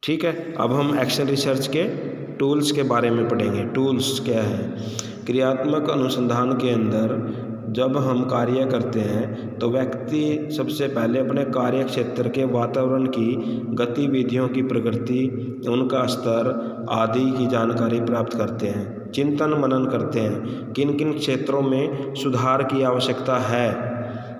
ठीक है, अब हम एक्शन रिसर्च के टूल्स के बारे में पढ़ेंगे। टूल्स क्या है? क्रियात्मक अनुसंधान के अंदर जब हम कार्य करते हैं तो व्यक्ति सबसे पहले अपने कार्य क्षेत्र के वातावरण की गतिविधियों की प्रकृति, उनका स्तर आदि की जानकारी प्राप्त करते हैं, चिंतन मनन करते हैं, किन किन क्षेत्रों में सुधार की आवश्यकता है,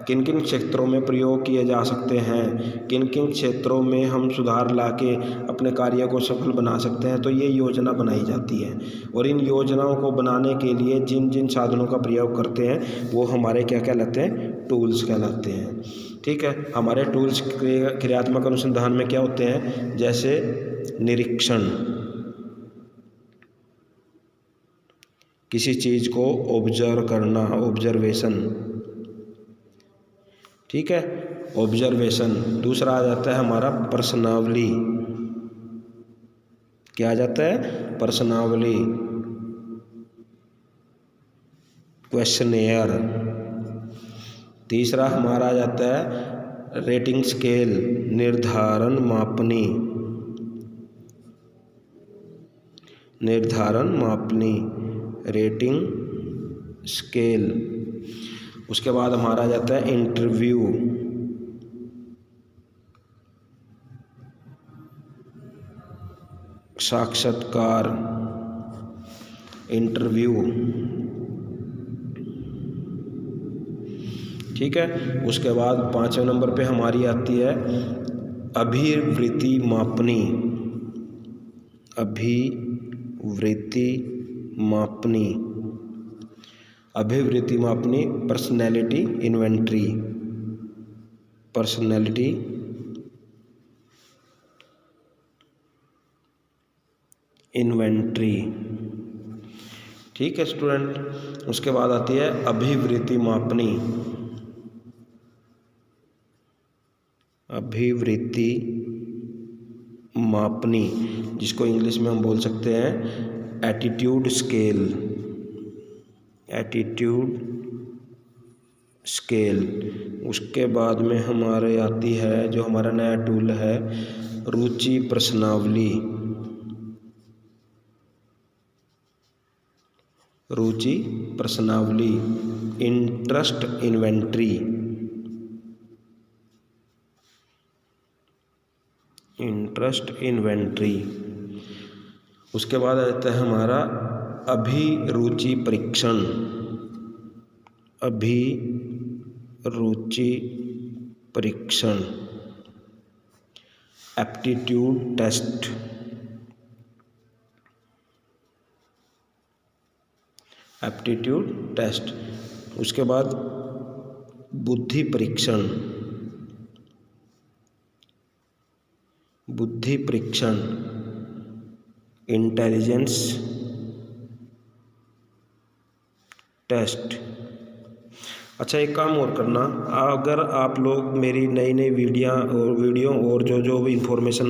किन किन क्षेत्रों में प्रयोग किए जा सकते हैं, किन किन क्षेत्रों में हम सुधार लाके अपने कार्य को सफल बना सकते हैं। तो ये योजना बनाई जाती है और इन योजनाओं को बनाने के लिए जिन जिन साधनों का प्रयोग करते हैं वो हमारे क्या कहलाते हैं? टूल्स कहलाते हैं। ठीक है, हमारे टूल्स क्रियात्मक अनुसंधान में क्या होते हैं? जैसे निरीक्षण, किसी चीज़ को ऑब्जर्व करना, ऑब्जर्वेशन। ठीक है, ऑब्जर्वेशन। दूसरा आ जाता है हमारा प्रश्नावली। क्या आ जाता है? प्रश्नावली, क्वेश्चनेयर। तीसरा हमारा आ जाता है रेटिंग स्केल, निर्धारण मापनी, निर्धारण मापनी, रेटिंग स्केल। उसके बाद हमारा आ जाता है इंटरव्यू, साक्षात्कार, इंटरव्यू। ठीक है, उसके बाद 5वें नंबर पे हमारी आती है अभिवृत्ति मापनी, अभिवृत्ति मापनी, अभिवृत्ति मापनी, पर्सनैलिटी इन्वेंट्री, पर्सनैलिटी इन्वेंट्री। ठीक है स्टूडेंट, उसके बाद आती है अभिवृत्ति मापनी, अभिवृत्ति मापनी, जिसको इंग्लिश में हम बोल सकते हैं एटीट्यूड स्केल, एटीट्यूड स्केल। उसके बाद में हमारे आती है जो हमारा नया टूल है रुचि प्रश्नावली, रुचि प्रश्नावली, इंटरेस्ट इन्वेंट्री, इंटरेस्ट इन्वेंट्री। उसके बाद आ जाता है हमारा अभिरुचि परीक्षण, अभिरुचि परीक्षण, एप्टीट्यूड टेस्ट, एप्टीट्यूड टेस्ट। उसके बाद बुद्धि परीक्षण, बुद्धि परीक्षण, इंटेलिजेंस टेस्ट। अच्छा, एक काम और करना, अगर आप लोग मेरी नई नई वीडियो और जो भी इंफॉर्मेशन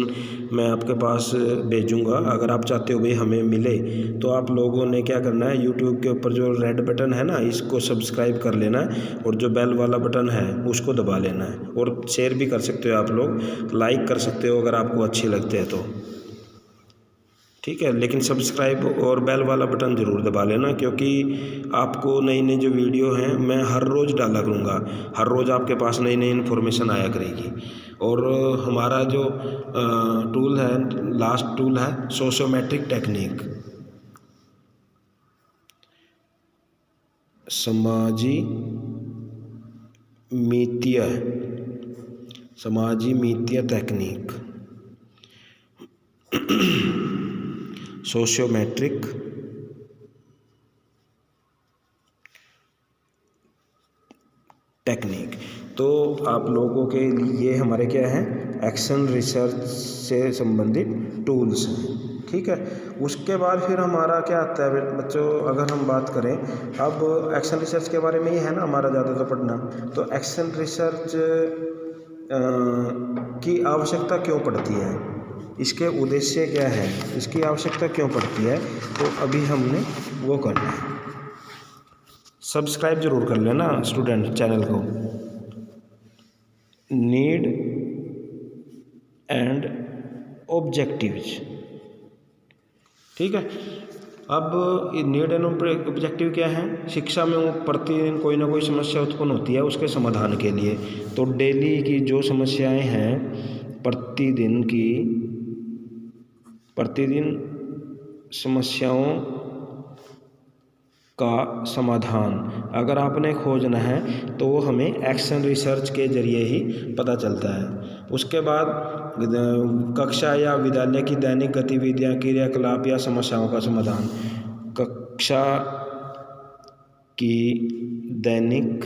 मैं आपके पास भेजूंगा, अगर आप चाहते हो भाई हमें मिले, तो आप लोगों ने क्या करना है, यूट्यूब के ऊपर जो रेड बटन है ना, इसको सब्सक्राइब कर लेना है और जो बेल वाला बटन है उसको दबा लेना है। और शेयर भी कर सकते हो आप लोग, लाइक कर सकते हो अगर आपको अच्छे लगते हैं तो। ठीक है, लेकिन सब्सक्राइब और बेल वाला बटन ज़रूर दबा लेना, क्योंकि आपको नई नई जो वीडियो हैं मैं हर रोज़ डाला करूँगा, हर रोज़ आपके पास नई नई इन्फॉर्मेशन आया करेगी। और हमारा जो टूल है, लास्ट टूल है सोशियोमेट्रिक टेक्निक, समाजीमीतीय टेक्निक, सोशियोमेट्रिक टेक्निक। तो आप लोगों के लिए हमारे क्या है, एक्शन रिसर्च से संबंधित टूल्स हैं। ठीक है, उसके बाद फिर हमारा क्या आता है बच्चों, अगर हम बात करें अब एक्शन रिसर्च के बारे में ही है ना हमारा ज़्यादा तो पढ़ना, तो एक्शन रिसर्च की आवश्यकता क्यों पड़ती है, इसके उद्देश्य क्या है, इसकी आवश्यकता क्यों पड़ती है, तो अभी हमने वो करना है। सब्सक्राइब जरूर कर लेना स्टूडेंट चैनल को। Need and objectives. ठीक है, अब नीड एंड ऑब्जेक्टिव क्या है? शिक्षा में वो प्रतिदिन कोई ना कोई समस्या उत्पन्न होती है उसके समाधान के लिए। तो डेली की जो समस्याएं हैं, प्रतिदिन समस्याओं का समाधान अगर आपने खोजना है तो वो हमें एक्शन रिसर्च के जरिए ही पता चलता है। उसके बाद कक्षा या विद्यालय की दैनिक गतिविधियाँ, क्रियाकलाप या समस्याओं का समाधान। कक्षा की दैनिक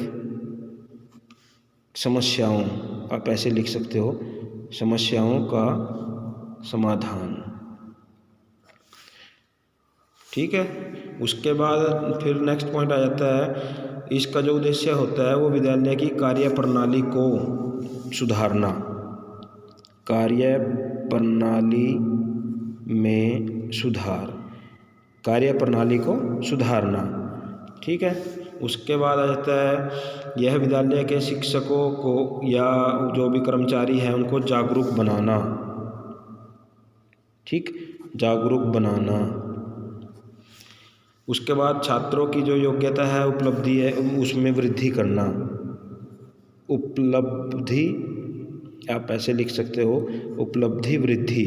समस्याओं, आप ऐसे लिख सकते हो, समस्याओं का समाधान। ठीक है, उसके बाद फिर नेक्स्ट पॉइंट आ जाता है, इसका जो उद्देश्य होता है वो विद्यालय की कार्य प्रणाली को सुधारना, कार्य प्रणाली में सुधार, कार्य प्रणाली को सुधारना। ठीक है, उसके बाद आ जाता है, यह विद्यालय के शिक्षकों को या जो भी कर्मचारी हैं उनको जागरूक बनाना। ठीक, जागरूक बनाना। उसके बाद छात्रों की जो योग्यता है, उपलब्धि है, उसमें वृद्धि करना। उपलब्धि आप ऐसे लिख सकते हो, उपलब्धि वृद्धि।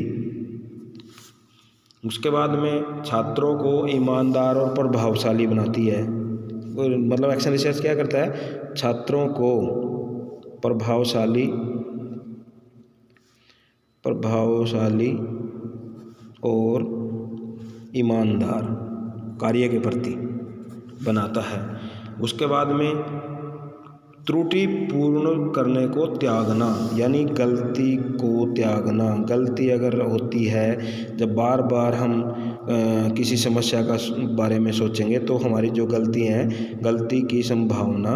उसके बाद में छात्रों को ईमानदार और प्रभावशाली बनाती है। मतलब एक्शन रिसर्च क्या करता है? छात्रों को प्रभावशाली और ईमानदार कार्य के प्रति बनाता है। उसके बाद में त्रुटि पूर्ण करने को त्यागना, यानी गलती को त्यागना। गलती अगर होती है, जब बार बार हम किसी समस्या का बारे में सोचेंगे तो हमारी जो गलती हैं, गलती की संभावना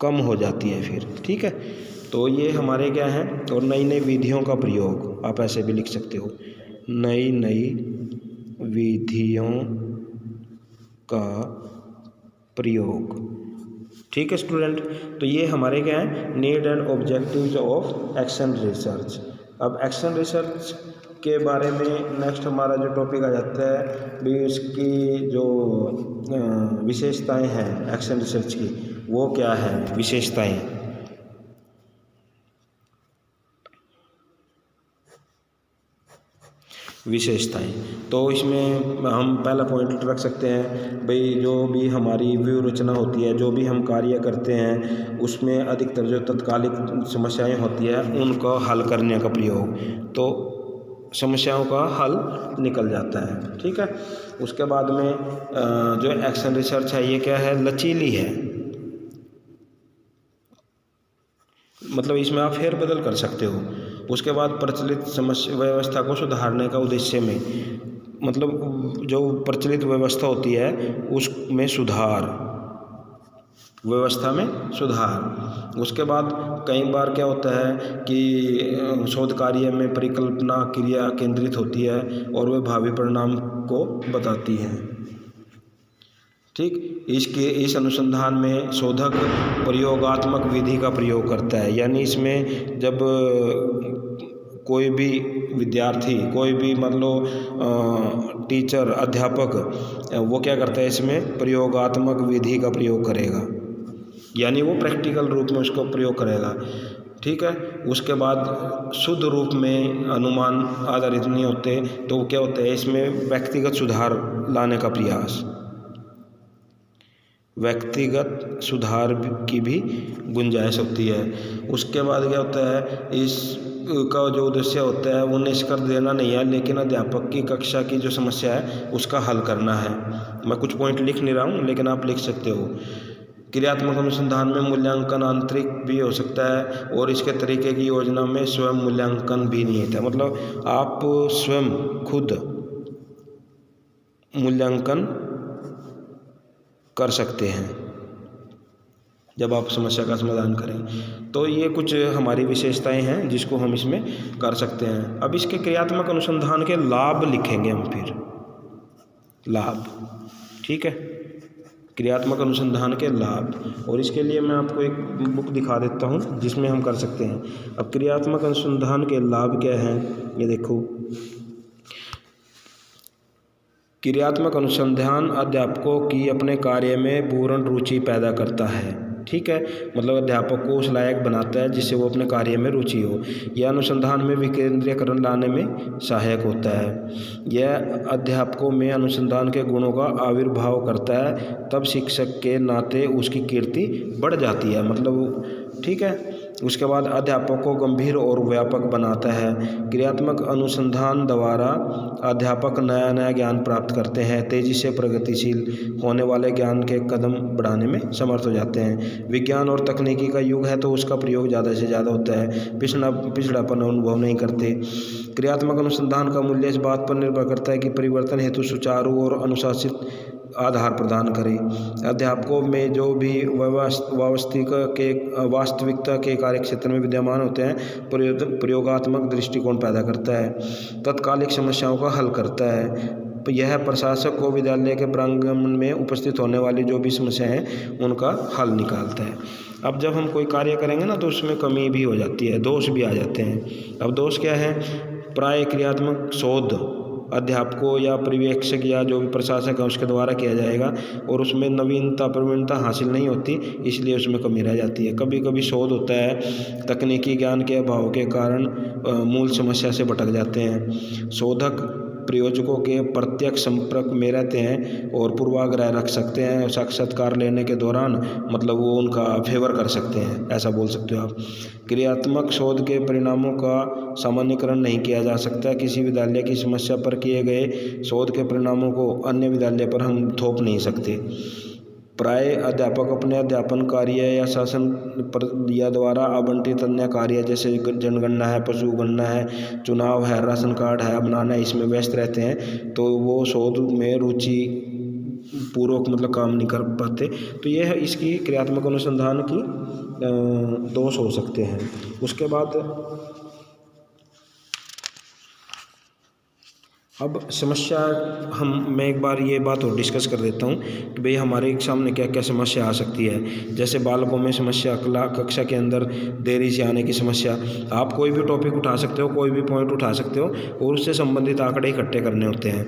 कम हो जाती है फिर। ठीक है, तो ये हमारे क्या हैं? और नई नई विधियों का प्रयोग, आप ऐसे भी लिख सकते हो, नई नई विधियों का प्रयोग। ठीक है स्टूडेंट, तो ये हमारे क्या है? Need and objectives of action research. अब एक्शन रिसर्च के बारे में नेक्स्ट हमारा जो टॉपिक आ जाता है भी, इसकी जो विशेषताएं हैं एक्शन रिसर्च की, वो क्या है विशेषताएं? तो इसमें हम पहला पॉइंट रख सकते हैं भाई, जो भी हमारी व्यूह रचना होती है, जो भी हम कार्य करते हैं, उसमें अधिकतर जो तत्कालिक समस्याएं होती है उनको हल करने का प्रयोग, तो समस्याओं का हल निकल जाता है। ठीक है, उसके बाद में जो एक्शन रिसर्च है ये क्या है? लचीली है। मतलब इसमें आप फेर बदल कर सकते हो। उसके बाद प्रचलित समस्या व्यवस्था को सुधारने का उद्देश्य में, मतलब जो प्रचलित व्यवस्था होती है उसमें सुधार, व्यवस्था में सुधार। उसके बाद कई बार क्या होता है कि शोध कार्य में परिकल्पना क्रिया केंद्रित होती है और वह भावी परिणाम को बताती है। ठीक, इस अनुसंधान में शोधक प्रयोगात्मक विधि का प्रयोग करता है, यानी इसमें जब कोई भी विद्यार्थी, कोई भी मतलब टीचर, अध्यापक, वो क्या करता है? इसमें प्रयोगात्मक विधि का प्रयोग करेगा, यानी वो प्रैक्टिकल रूप में उसको प्रयोग करेगा। ठीक है, उसके बाद शुद्ध रूप में अनुमान आधारित नहीं होते, तो क्या होता है? इसमें व्यक्तिगत सुधार लाने का प्रयास, व्यक्तिगत सुधार की भी गुंजाइश होती है। उसके बाद क्या होता है? इसका जो उद्देश्य होता है वो निष्कर्ष देना नहीं है, लेकिन अध्यापक की कक्षा की जो समस्या है उसका हल करना है। मैं कुछ पॉइंट लिख नहीं रहा हूँ, लेकिन आप लिख सकते हो। क्रियात्मक अनुसंधान में मूल्यांकन आंतरिक भी हो सकता है और इसके तरीके की योजना में स्वयं मूल्यांकन भी निहित है। मतलब आप स्वयं खुद मूल्यांकन कर सकते हैं जब आप समस्या का समाधान करें। तो ये कुछ हमारी विशेषताएं हैं जिसको हम इसमें कर सकते हैं। अब इसके क्रियात्मक अनुसंधान के लाभ लिखेंगे हम फिर, लाभ। ठीक है, क्रियात्मक अनुसंधान के लाभ। और इसके लिए मैं आपको एक बुक दिखा देता हूँ जिसमें हम कर सकते हैं। अब क्रियात्मक अनुसंधान के लाभ क्या हैं, ये देखो। क्रियात्मक अनुसंधान अध्यापकों की अपने कार्य में पूर्ण रुचि पैदा करता है। ठीक है, मतलब अध्यापक को उस लायक बनाता है जिससे वो अपने कार्य में रुचि हो। यह अनुसंधान में विकेंद्रीकरण लाने में सहायक होता है। यह अध्यापकों में अनुसंधान के गुणों का आविर्भाव करता है, तब शिक्षक के नाते उसकी कीर्ति बढ़ जाती है। मतलब ठीक है। उसके बाद अध्यापक को गंभीर और व्यापक बनाता है। क्रियात्मक अनुसंधान द्वारा अध्यापक नया नया ज्ञान प्राप्त करते हैं, तेजी से प्रगतिशील होने वाले ज्ञान के कदम बढ़ाने में समर्थ हो जाते हैं। विज्ञान और तकनीकी का युग है तो उसका प्रयोग ज़्यादा से ज़्यादा होता है, पिछड़ापन अनुभव नहीं करते। क्रियात्मक अनुसंधान का मूल्य इस बात पर निर्भर करता है कि परिवर्तन हेतु सुचारू और अनुशासित आधार प्रदान करें। अध्यापकों में जो भी वास्तविकता के कार्यक्षेत्र में विद्यमान होते हैं प्रयोगात्मक दृष्टिकोण पैदा करता है, तत्कालिक समस्याओं का हल करता है। यह प्रशासक को विद्यालय के प्रांगण में उपस्थित होने वाली जो भी समस्याएं हैं उनका हल निकालता है। अब जब हम कोई कार्य करेंगे ना तो उसमें कमी भी हो जाती है, दोष भी आ जाते हैं। अब दोष क्या है? प्राय क्रियात्मक शोध अध्यापकों या पर्यवेक्षक या जो भी प्रशासक है उसके द्वारा किया जाएगा और उसमें नवीनता प्रवीणता हासिल नहीं होती, इसलिए उसमें कमी रह जाती है। कभी कभी शोध होता है, तकनीकी ज्ञान के अभाव के कारण मूल समस्या से भटक जाते हैं। शोधक प्रयोजकों के प्रत्यक्ष संपर्क में रहते हैं और पूर्वाग्रह रख सकते हैं। साक्षात्कार लेने के दौरान मतलब वो उनका फेवर कर सकते हैं, ऐसा बोल सकते हो आप। क्रियात्मक शोध के परिणामों का सामान्यीकरण नहीं किया जा सकता। किसी विद्यालय की समस्या पर किए गए शोध के परिणामों को अन्य विद्यालय पर हम थोप नहीं सकते। प्राय अध्यापक अपने अध्यापन कार्य या शासन पर या द्वारा आवंटित अन्य कार्य जैसे जनगणना है, पशु गणना है, चुनाव है, राशन कार्ड है बनाना है, इसमें व्यस्त रहते हैं, तो वो शोध में रुचि पूर्वक मतलब काम नहीं कर पाते। तो यह है इसकी क्रियात्मक अनुसंधान की दोष हो सकते हैं। उसके बाद अब समस्या मैं एक बार ये बात और डिस्कस कर देता हूँ कि भाई हमारे सामने क्या क्या समस्या आ सकती है। जैसे बालकों में समस्या, कक्षा के अंदर देरी से आने की समस्या। आप कोई भी टॉपिक उठा सकते हो, कोई भी पॉइंट उठा सकते हो और उससे संबंधित आंकड़े इकट्ठे करने होते हैं।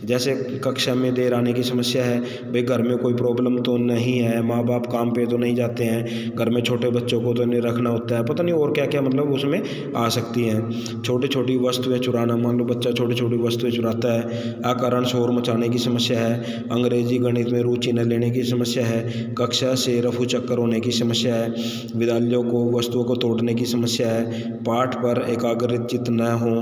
जैसे कक्षा में देर आने की समस्या है, भाई घर में कोई प्रॉब्लम तो नहीं है, माँ बाप काम पे तो नहीं जाते हैं, घर में छोटे बच्चों को तो नहीं रखना होता है, पता नहीं और क्या क्या मतलब उसमें आ सकती हैं। छोटी छोटी वस्तुएँ चुराना, मान लो बच्चा छोटी छोटी वस्तुएँ चुराता है। अकारण शोर मचाने की समस्या है। अंग्रेजी गणित में रुचि न लेने की समस्या है। कक्षा से रफू चक्कर होने की समस्या है। विद्यालयों को वस्तुओं को तोड़ने की समस्या है। पाठ पर एकाग्रचित न हो,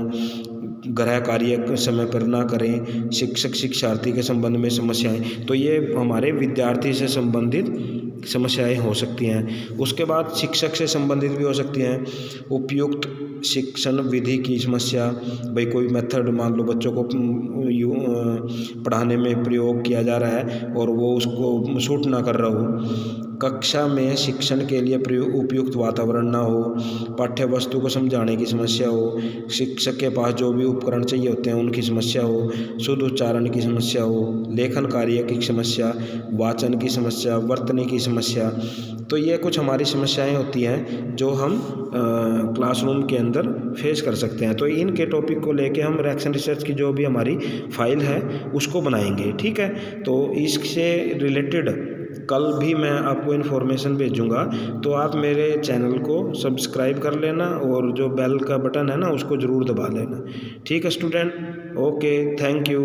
गृह कार्य समय पर ना करें, शिक्षक शिक्षार्थी के संबंध में समस्याएं। तो ये हमारे विद्यार्थी से संबंधित समस्याएं हो सकती हैं। उसके बाद शिक्षक से संबंधित भी हो सकती हैं। उपयुक्त शिक्षण विधि की समस्या, भाई कोई मेथड मान लो बच्चों को पढ़ाने में प्रयोग किया जा रहा है और वो उसको सूट ना कर रहा हो। कक्षा में शिक्षण के लिए उपयुक्त वातावरण ना हो। पाठ्य वस्तु को समझाने की समस्या हो। शिक्षक के पास जो भी उपकरण चाहिए होते हैं उनकी समस्या हो। शुद्ध उच्चारण की समस्या हो। लेखन कार्य की समस्या, वाचन की समस्या, वर्तनी की समस्या। तो ये कुछ हमारी समस्याएं होती हैं जो हम क्लासरूम के अंदर फेस कर सकते हैं। तो इनके टॉपिक को लेके हम रिएक्शन रिसर्च की जो भी हमारी फाइल है उसको बनाएंगे। ठीक है, तो इससे रिलेटेड कल भी मैं आपको इन्फॉर्मेशन भेजूंगा, तो आप मेरे चैनल को सब्सक्राइब कर लेना और जो बेल का बटन है ना उसको ज़रूर दबा लेना। ठीक है स्टूडेंट, ओके, थैंक यू।